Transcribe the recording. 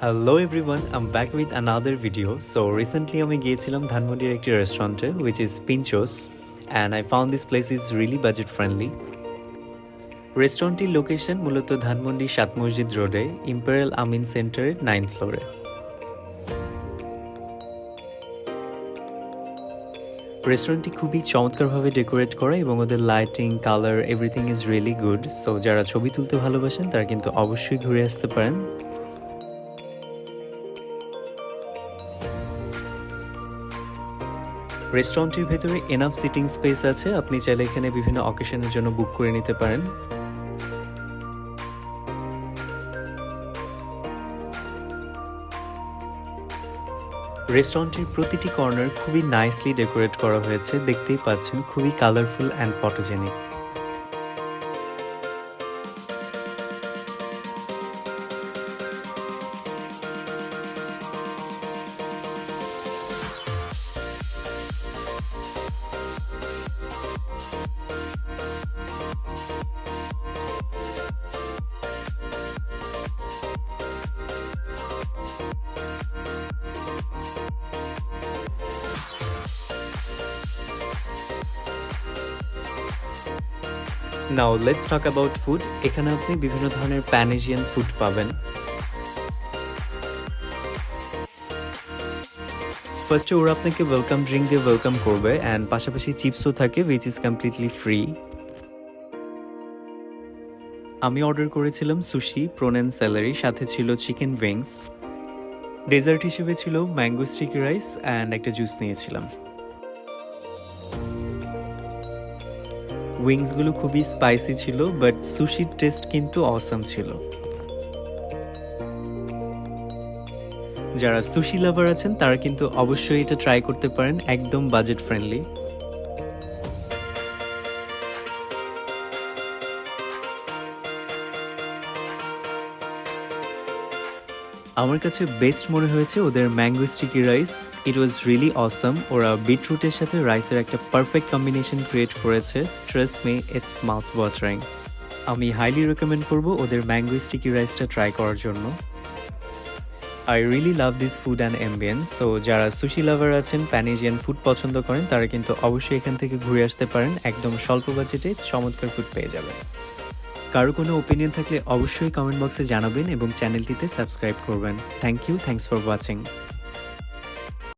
Hello everyone, I'm back with another video. So recently আমি গিয়েছিলাম ধানমন্ডির একটি রেস্টুরেন্টে which is Pinchos and I found this place is really budget friendly. রেস্টুরেন্টটির location মূলত ধানমন্ডি সাত মসজিদ রোডে ইম্পেরিয়াল আমিন সেন্টারের 9th ফ্লোরে। রেস্টুরেন্টটি খুবই চমৎকারভাবে ডেকোরেট করা এবং ওদের lighting, colour everything is really good. So যারা ছবি তুলতে ভালোবাসেন তারা কিন্তু অবশ্যই ঘুরে আসতে পারেন। রেস্টুরেন্টের ভেতরে এনাফ সিটিং স্পেস আছে, আপনি চাইলে এখানে বিভিন্ন অকেশনের জন্য বুক করে নিতে পারেন। রেস্টুরেন্টের প্রতিটি কর্নার খুবই নাইসলি ডেকোরেট করা হয়েছে, দেখতেই পাচ্ছেন খুবই colourful and photogenic. Now let's talk about food. এখানে আপনি বিভিন্ন ধরনের প্যান এশিয়ান ফুড পাবেন। ফার্স্টে ওরা আপনাকে ওয়েলকাম ড্রিঙ্ক দিয়ে ওয়েলকাম করবে অ্যান্ড পাশাপাশি চিপসও থাকে উইচ ইজ কমপ্লিটলি ফ্রি। আমি অর্ডার করেছিলাম সুশি, প্রন অ্যান্ড স্যালারি, সাথে ছিল চিকেন উইংস। ডেজার্ট হিসেবে ছিল ম্যাঙ্গো স্টিকি রাইস অ্যান্ড একটা জুস নিয়েছিলাম। উইংসগুলো খুবই স্পাইসি ছিল বাট সুশির টেস্ট কিন্তু অসাম ছিল। যারা সুশি লাভার আছেন তারা কিন্তু অবশ্যই এটা ট্রাই করতে পারেন, একদম বাজেট ফ্রেন্ডলি। আমার কাছে বেস্ট মনে হয়েছে ওদের mango sticky rice. It was really awesome. ওরা বিটরুটের সাথে রাইসের একটা পারফেক্ট কম্বিনেশন ক্রিয়েট করেছে। Trust me, it's mouth watering. আমি হাইলি রেকমেন্ড করব ওদের ম্যাঙ্গো স্টিকি রাইসটা ট্রাই করার জন্য। I really love this food and ambience. So যারা সুশি লাভার আছেন, প্যান এশিয়ান ফুড পছন্দ করেন, তারা কিন্তু অবশ্যই এখান থেকে ঘুরে আসতে পারেন। একদম স্বল্প বাজেটে চমৎকার ফুড পেয়ে যাবেন। কারো কোনো ওপিনিয়ন থাকলে অবশ্যই কমেন্ট বক্সে জানাবেন এবং চ্যানেলটিতে সাবস্ক্রাইব করবেন। Thank you, thanks for watching.